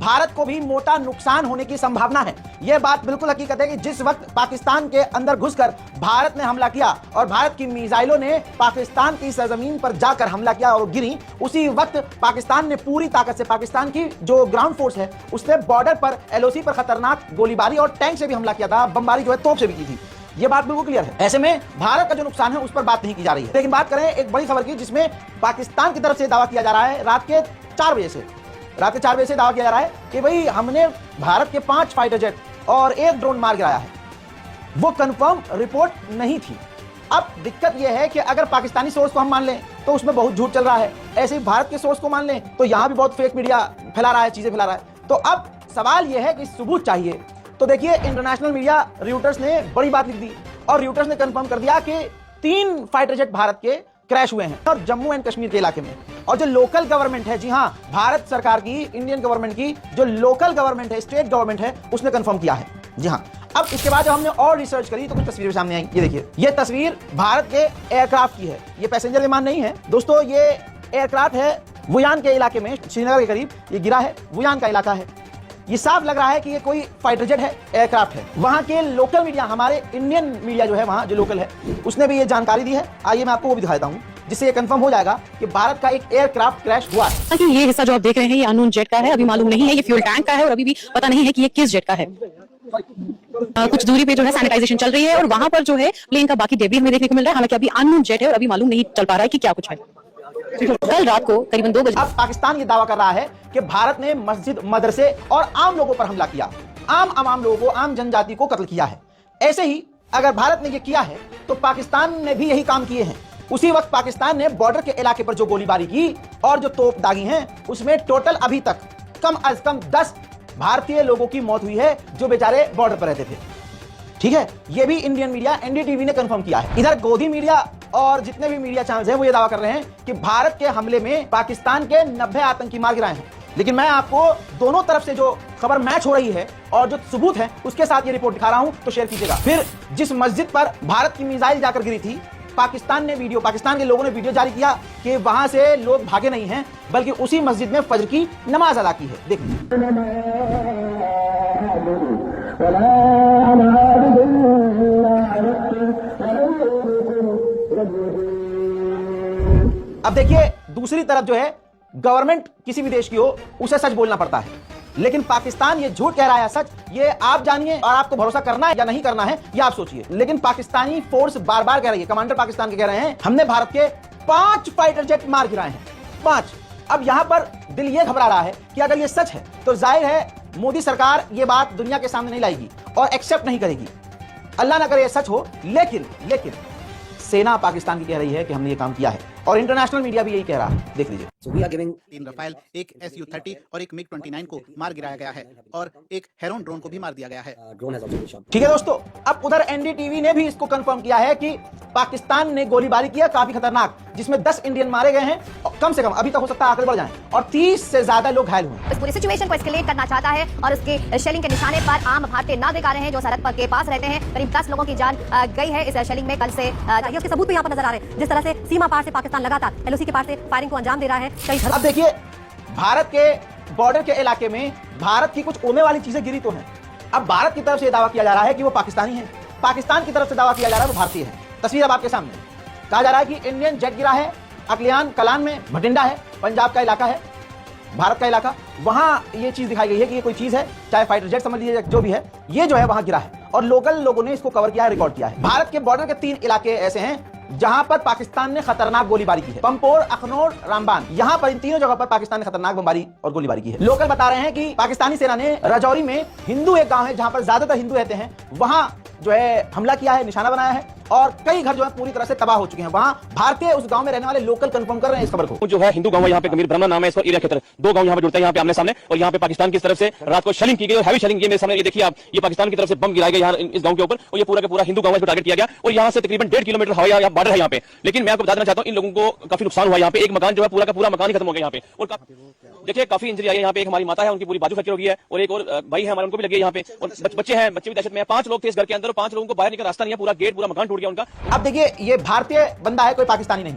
भारत को भी मोटा नुकसान होने की संभावना है। यह बात बिल्कुल हकीकत है कि जिस वक्त पाकिस्तान के अंदर घुसकर भारत ने हमला किया और भारत की मिसाइलों ने पाकिस्तान की सरजमीन पर जाकर हमला किया और गिरी, उसी वक्त पाकिस्तान ने पूरी ताकत से, पाकिस्तान की जो ग्राउंड फोर्स है उसने बॉर्डर पर LOC पर खतरनाक गोलीबारी और टैंक से भी हमला किया था, बमबारी जो है तोप से भी की थी। ये बात बिल्कुल क्लियर है। ऐसे में भारत का जो नुकसान है उस पर बात नहीं की जा रही है। लेकिन बात करें एक बड़ी खबर की, जिसमें पाकिस्तान की तरफ से दावा किया जा रहा है रात के 4 बजे से दावा किया जा रहा है कि भाई हमने भारत के 5 फाइटर जेट और 1 ड्रोन मार गिराया है। वो कंफर्म रिपोर्ट नहीं थी। अब दिक्कत यह है कि अगर पाकिस्तानी सोर्स को हम मान लें तो उसमें बहुत झूठ चल रहा है, ऐसे ही भारत के सोर्स को मान लें तो यहां भी बहुत फेक मीडिया फैला रहा है, चीजें फैला रहा है। तो अब सवाल यह है कि सबूत चाहिए। तो देखिए, इंटरनेशनल मीडिया रॉयटर्स ने बड़ी बात लिख दी और रॉयटर्स ने कंफर्म कर दिया कि 3 फाइटर जेट भारत के क्रैश हुए हैं और जम्मू एंड कश्मीर के इलाके में। और जो लोकल गवर्नमेंट है, जी हां, भारत सरकार की, इंडियन गवर्नमेंट की जो लोकल गवर्नमेंट है, स्टेट गवर्नमेंट है, उसने कंफर्म किया है। जी हां। अब इसके बाद जब हमने और रिसर्च करी तो कुछ तस्वीरें सामने आई। ये देखिए, ये तस्वीर भारत के एयरक्राफ्ट की है। ये पैसेंजर विमान नहीं है दोस्तों, ये एयरक्राफ्ट है वुयान के इलाके में, श्रीनगर के करीब ये गिरा है। वुयान का इलाका है। ये साफ लग रहा है कि ये कोई फाइटर जेट है, एयरक्राफ्ट है। वहां के लोकल मीडिया, हमारे इंडियन मीडिया जो है वहां जो लोकल है, उसने भी ये जानकारी दी है। आइए मैं आपको वो भी दिखा देता हूं, जिससे ये कंफर्म हो जाएगा कि भारत का एक एयरक्राफ्ट क्रैश हुआ है। कि ये हिस्सा जो आप देख रहे हैं ये अननोन जेट का है, अभी मालूम नहीं है ये फ्यूल टैंक का है और अभी भी पता नहीं है कि ये किस जेट का है। कुछ दूरी पे जो है सैनिटाइजेशन चल रही है और वहां पर जो है प्लेन का बाकी डेब्री हमें देखने को मिल रहा है। हालांकि अभी अननोन जेट है और अभी मालूम नहीं चल पा रहा है कि क्या कुछ है। कल रात को करीबन 2 बजे अब पाकिस्तान ये दावा कर रहा है कि भारत ने मस्जिद, मदरसे और आम लोगों पर हमला किया, आम लोगों को, आम जनजाति को कत्ल किया है। ऐसे ही अगर भारत ने ये किया है तो पाकिस्तान ने भी यही काम किए हैं। उसी वक्त पाकिस्तान ने बॉर्डर के इलाके पर जो गोलीबारी की और जो तोप दागी हैं, उसमें टोटल अभी तक कम अज कम 10 भारतीय लोगों की मौत हुई है जो बेचारे बॉर्डर पर रहते थे। ठीक है, ये भी इंडियन मीडिया NDTV ने कंफर्म किया है। इधर गोदी मीडिया और जितने भी मीडिया चैनल्स हैं वो ये दावा कर रहे हैं कि भारत के हमले में पाकिस्तान के 90 आतंकी मार गिराए हैं। लेकिन मैं आपको दोनों तरफ से जो खबर मैच हो रही है और जो सबूत है उसके साथ ये रिपोर्ट दिखा रहा हूं, तो शेयर कीजिएगा। फिर जिस मस्जिद पर भारत की मिसाइल जाकर गिरी थी, पाकिस्तान के लोगों ने वीडियो जारी किया कि वहां से लोग भागे नहीं हैं, बल्कि उसी मस्जिद में फजर की नमाज अदा की है। देखिए, अब देखिए, दूसरी तरफ जो है गवर्नमेंट किसी भी देश की हो उसे सच बोलना पड़ता है, लेकिन पाकिस्तान ये झूठ कह रहा है सच। ये आप जानिए और आपको भरोसा करना है या नहीं करना है ये आप सोचिए। लेकिन पाकिस्तानी फोर्स बार बार कह रही है, कमांडर पाकिस्तान के कह रहे हैं हमने भारत के 5 फाइटर जेट मार गिराए हैं, 5। अब यहां पर दिल ये घबरा रहा है कि अगर ये सच है तो जाहिर है मोदी सरकार ये बात दुनिया के सामने नहीं लाएगी और एक्सेप्ट नहीं करेगी। अल्लाह ना करे ये सच हो। लेकिन सेना पाकिस्तान की कह रही है कि हमने ये काम किया है और इंटरनेशनल मीडिया भी यही कह रहा है। देख लीजिए। 3 रफाल, एक SU-30 और एक MiG-29 को मार गिराया गया है और एक हेरोन ड्रोन को भी मार दिया गया है। ठीक है दोस्तों, अब उधर NDTV ने भी इसको कंफर्म किया है कि पाकिस्तान ने गोलीबारी किया काफी खतरनाक, जिसमें 10 इंडियन मारे गए हैं और कम से कम अभी तक हो सकता है आंकड़े बढ़ जाएं, और 30 से ज्यादा लोग घायल हुए। इस पूरी सिचुएशन को एस्केलेट करना चाहता है और उसके शेलिंग के निशाने पर आम भारतीय नागरिक आ रहे हैं जो सरहद पर के पास रहते हैं। करीब 10 लोगों की जान गई है इस शेलिंग में कल से। उसके सबूत भी यहाँ पर नजर आ रहे हैं, जिस तरह से सीमा पार से पाकिस्तान लगातार LOC के पार से फायरिंग को अंजाम दे रहा है। कई अब देखिए, भारत के बॉर्डर के इलाके में भारत की कुछ उड़ने वाली चीजें गिरी तो हैं। अब भारत की तरफ से दावा किया जा रहा है कि वो पाकिस्तानी है, पाकिस्तान की तरफ से दावा किया जा रहा है वो भारतीय है। तस्वीर अब आपके सामने। कहा जा रहा है कि इंडियन जेट गिरा है अकलियान कलान में, भटिंडा है, पंजाब का इलाका है, भारत का इलाका। वहां ये चीज दिखाई गई है कि ये कोई चीज है, चाहे फाइटर जेट समझ लीजिए, जो भी है, ये जो है वहां गिरा है और लोकल लोगों ने इसको कवर किया है, रिकॉर्ड किया है। भारत के बॉर्डर के 3 इलाके ऐसे हैं जहां पर पाकिस्तान ने खतरनाक गोलीबारी की है। पंपोर, अखनौर, रामबान, यहां पर इन तीनों जगह पर पाकिस्तान ने खतरनाक बमबारी और गोलीबारी की है। लोकल बता रहे हैं कि पाकिस्तानी सेना ने राजौरी में, हिंदू एक गांव है जहां पर ज्यादातर हिंदू रहते हैं, वहां जो है हमला किया है, निशाना बनाया है और कई घर जो है पूरी तरह से तबाह हो चुके हैं। वहां भारतीय उस गांव में रहने वाले लोकल कंफर्म कर रहे हैं इस खबर को। जो है हिंदू गांव है, यहाँ पे गंभीर ब्रह्मा नाम है, इस एरिया के तरफ 2 गांव यहाँ पे जुड़ते हैं, यहाँ पे आमने सामने। और यहाँ पे पाकिस्तान की तरफ से रात को शेलिंग की गई और हैवी शेलिंग, ये मेरे सामने ये देखिए आप, ये पाकिस्तान की तरफ से बम गिराए गए यहाँ इस गांव के ऊपर और ये पूरा का पूरा हिंदू गांव है, टारगेट किया गया। और यहाँ से तकरीबन 1.5 किलोमीटर हवाई बॉर्डर है यहाँ पे। लेकिन मैं आपको बता देना चाहता हूँ इन लोगों को काफी नुकसान हुआ। यहाँ पे एक मकान जो है पूरा का पूरा मकान ही खत्म हो गया यहाँ पे। और देखिए काफी इंजरी आई है। यहाँ पे एक हमारी माता है, उनकी पूरी बाजू फ्रैक्चर हो गई है और एक और भाई है हमारे, उनको भी लगी है यहाँ पे। और बच्चे हैं, बच्चे भी दहशत में हैं। 5 लोग थे इस घर के अंदर और 5 लोगों को बाहर निकलने का रास्ता नहीं है, पूरा गेट, पूरा मकान टूट गया उनका। अब देखिए, ये भारतीय बंदा है, कोई पाकिस्तानी नहीं।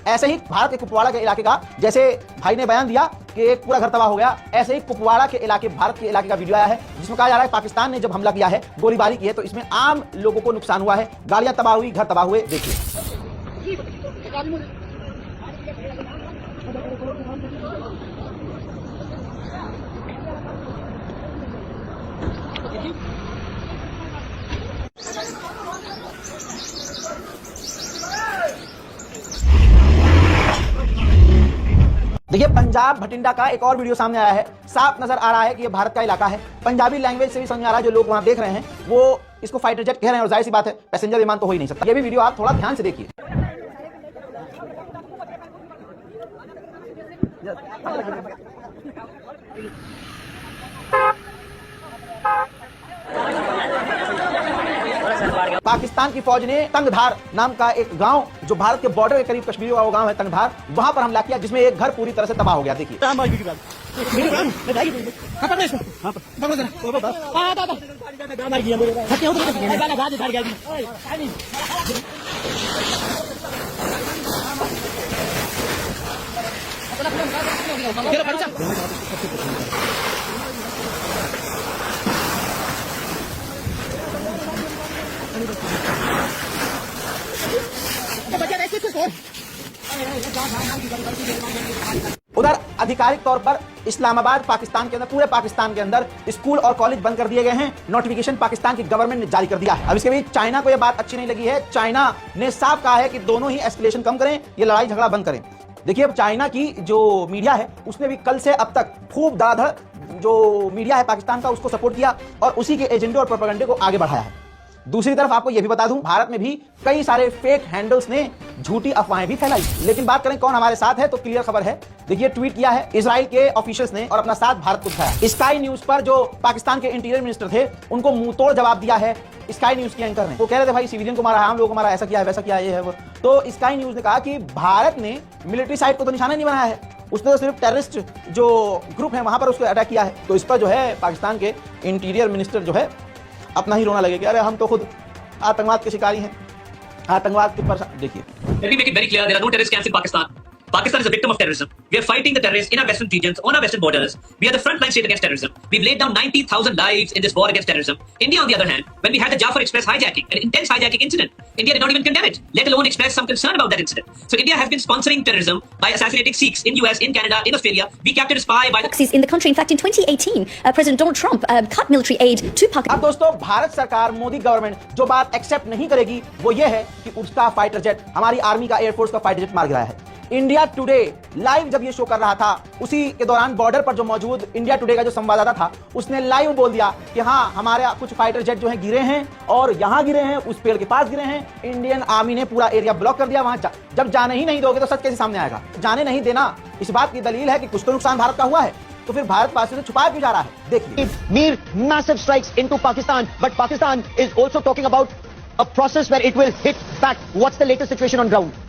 ऐसे ही भारत के कुपवाड़ा के इलाके का, जैसे भाई ने बयान दिया के एक पूरा घर तबाह हो गया। ऐसे ही कुपवाड़ा के इलाके, भारत के इलाके का वीडियो आया है जिसमें कहा जा रहा है पाकिस्तान ने जब हमला किया है, गोलीबारी की है, तो इसमें आम लोगों को नुकसान हुआ है, गाड़ियां तबाह हुई, घर तबाह हुए। देखिए देखिए पंजाब भटिंडा का एक और वीडियो सामने आया है। साफ नजर आ रहा है कि ये भारत का इलाका है। पंजाबी लैंग्वेज से भी समझ में आ रहा है, जो लोग वहां देख रहे हैं वो इसको फाइटर जेट कह रहे हैं, और जाहिर सी बात है पैसेंजर विमान तो हो ही नहीं सकता। ये भी वीडियो आप थोड़ा ध्यान से देखिए। पाकिस्तान की फौज ने तंगधार नाम का एक गांव, जो भारत के बॉर्डर के करीब कश्मीर का वो गांव है तंगधार, वहां पर हमला किया जिसमें एक घर पूरी तरह से तबाह हो गया। देखिए उधर आधिकारिक तौर पर इस्लामाबाद पाकिस्तान के अंदर, पूरे पाकिस्तान के अंदर स्कूल और कॉलेज बंद कर दिए गए हैं। नोटिफिकेशन पाकिस्तान की गवर्नमेंट ने जारी कर दिया है। अब इसके बीच चाइना को यह बात अच्छी नहीं लगी है। चाइना ने साफ कहा है कि दोनों ही एस्केलेशन कम करें, ये लड़ाई झगड़ा बंद करें। देखिए अब चाइना की जो मीडिया है उसने भी कल से अब तक खूब दादा जो मीडिया है पाकिस्तान का उसको सपोर्ट किया और उसी के एजेंडे और प्रोपेगेंडे को आगे बढ़ाया है। दूसरी तरफ आपको यह भी बता दूं, भारत में भी कई सारे फेक हैंडल्स ने झूठी अफवाहें भी फैलाई। लेकिन बात करें कौन हमारे साथ है, तो क्लियर खबर है। देखिए ट्वीट किया है इजराइल के ऑफिशियल्स ने और अपना साथ भारत को दिखाया। स्काई न्यूज पर जो पाकिस्तान के इंटीरियर मिनिस्टर थे उनको मुंह तोड़ जवाब दिया है स्काई न्यूज के एंकर ने। वो कह रहे थे भाई सिविलियन को मारा है, हम लोगों को मारा, ऐसा किया है, वैसा किया है, ये है वो। तो स्काई न्यूज ने कहा कि भारत ने मिलिट्री साइट को तो निशाना नहीं बनाया है, उसने तो सिर्फ टेररिस्ट जो ग्रुप है वहां पर उसको अटैक किया है। तो इस पर जो है पाकिस्तान के इंटीरियर मिनिस्टर जो है अपना ही रोना लगे कि अरे हम तो खुद आतंकवाद के शिकारी हैं, आतंकवाद के परेशान। देखिए Let me make it very clear, there are no terrorist camps in Pakistan. Pakistan is a victim of terrorism. We are fighting the terrorists in our western regions, on our western borders. We are the frontline state against terrorism. We've laid down 90,000 lives in this war against terrorism. India, on the other hand, when we had the Jafar Express hijacking, an intense hijacking incident, India did not even condemn it, let alone express some concern about that incident. So India has been sponsoring terrorism by assassinating Sikhs in US, in Canada, in Australia. We captured a spy by the in the country. In fact, in 2018, President Donald Trump cut military aid to Pakistan. अब दोस्तों भारत सरकार, Modi government जो बात accept नहीं करेगी वो ये है कि उसका फाइटर जेट, हमारी आर्मी का, एयरफोर्स का फाइटर जेट मार गिराया है। इंडिया टुडे लाइव जब ये शो कर रहा था उसी के दौरान बॉर्डर पर जो मौजूद इंडिया टुडे का जो संवाददाता था उसने लाइव बोल दिया कि हाँ हमारे कुछ फाइटर जेट जो हैं गिरे हैं और यहाँ गिरे हैं, उस पेड़ के पास गिरे हैं। इंडियन आर्मी ने पूरा एरिया ब्लॉक कर दिया। वहां जब जाने ही नहीं दोगे तो सच कैसे सामने आएगा? जाने नहीं देना इस बात की दलील है कि कुछ तो नुकसान भारत का हुआ है, तो फिर भारत वासियों से छुपाया क्यों जा रहा है? देखिए Mere massive strikes into Pakistan, but Pakistan is also talking about a process where it will hit back. What's the latest situation on ground?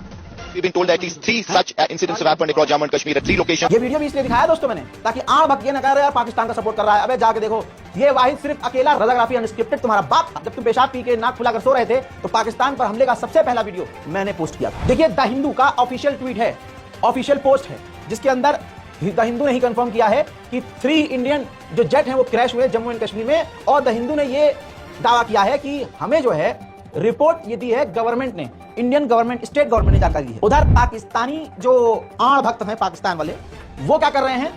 We've been told that at least 3 such incidents have happened across Jammu and Kashmir at 3 locations. ये video भी इसलिए दिखाया दोस्तों मैंने ताकि आम भक्त ये न कह रहे यार पाकिस्तान का सपोर्ट कर रहा है। अबे जाके देखो, ये वाहिद सिर्फ अकेला रजाग्राफी अनस्क्रिप्टेड तुम्हारा बाप था। जब तुम पेशाब पी के नाक फुलाकर सो रहे थे तो पाकिस्तान पर हमले का सबसे पहला वीडियो मैंने पोस्ट किया था। देखिए द हिंदू का ऑफिशियल ट्वीट है, ऑफिशियल पोस्ट है, जिसके अंदर द हिंदू ने ही कंफर्म किया है कि 3 इंडियन जो जेट हैं वो क्रैश हुए जम्मू एंड कश्मीर में। और द हिंदू ने ये दावा किया है कि हमें जो है रिपोर्ट ये दी है गवर्नमेंट ने, इंडियन गवर्नमेंट, स्टेट गवर्नमेंट ने जानकारी दी है। उधर पाकिस्तानी जो आड़ भक्त हैं पाकिस्तान वाले, वो क्या कर रहे हैं,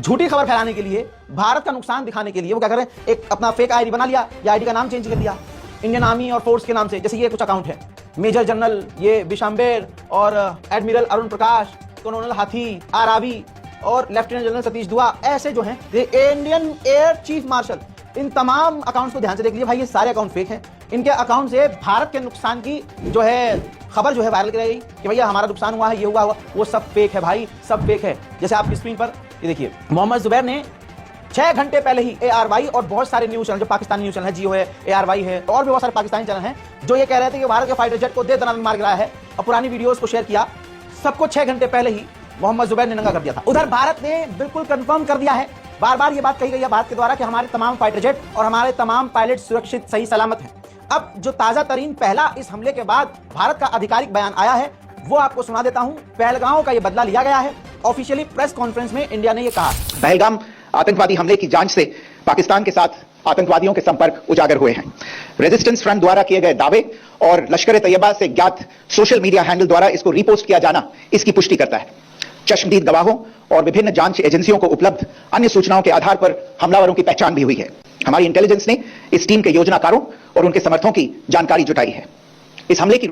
झूठी खबर फैलाने के लिए, भारत का नुकसान दिखाने के लिए वो क्या कर रहे हैं, एक अपना फेक आईडी बना लिया, या आईडी का नाम चेंज कर दिया इंडियन आर्मी और फोर्स के नाम से। जैसे ये कुछ अकाउंट है, मेजर जनरल ये बिशंबेर और एडमिरल अरुण प्रकाश, कर्नल हाथी आरावी और लेफ्टिनेंट जनरल सतीश दुआ, ऐसे जो हैं इंडियन एयर चीफ मार्शल। इन तमाम अकाउंट्स को ध्यान से देख लीजिए भाई, ये सारे अकाउंट फेक हैं। इनके अकाउंट से भारत के नुकसान की जो है खबर जो है वायरल कराई गई कि भैया हमारा नुकसान हुआ है, ये हुआ, वो सब फेक है भाई, सब फेक है। जैसे आपकी स्क्रीन पर ये देखिए, मोहम्मद जुबैर ने 6 घंटे पहले ही ARY और बहुत सारे न्यूज चैनल, जो पाकिस्तानी न्यूज चैनल है, जियो है, ARY है, और भी बहुत सारे पाकिस्तानी चैनल हैं जो ये कह रहे थे कि भारत के फाइटर जेट को दे दना मार गिराया है, और पुरानी वीडियोस को शेयर किया। सबको 6 घंटे पहले ही मोहम्मद जुबैर ने नंगा कर दिया था। उधर भारत ने बिल्कुल कंफर्म कर दिया है, बार बार ये बात कही गई है भारत के द्वारा कि हमारे तमाम फाइटर जेट और हमारे तमाम पायलट सुरक्षित सही सलामत हैं। अब जो ताजा तरीन पहला इस हमले के बाद भारत का आधिकारिक बयान आया है वो आपको सुना देता हूं। पहलगांव का ये बदला लिया गया है ऑफिशियली प्रेस कॉन्फ्रेंस में इंडिया ने यह कहा। पहलगाम आतंकवादी हमले की जांच से पाकिस्तान के साथ आतंकवादियों के संपर्क उजागर हुए हैं। रेजिस्टेंस फ्रंट द्वारा किए गए दावे और लश्कर तैयबा से ज्ञात सोशल मीडिया हैंडल द्वारा इसको रिपोस्ट किया जाना इसकी पुष्टि करता है। चश्मदीद गवाहों और विभिन्न जांच एजेंसियों को उपलब्ध अन्य सूचनाओं के आधार पर हमलावरों की पहचान भी हुई है। हमारी इंटेलिजेंस ने इस टीम के योजनाकारों और उनके समर्थकों की जानकारी जुटाई है। इस हमले की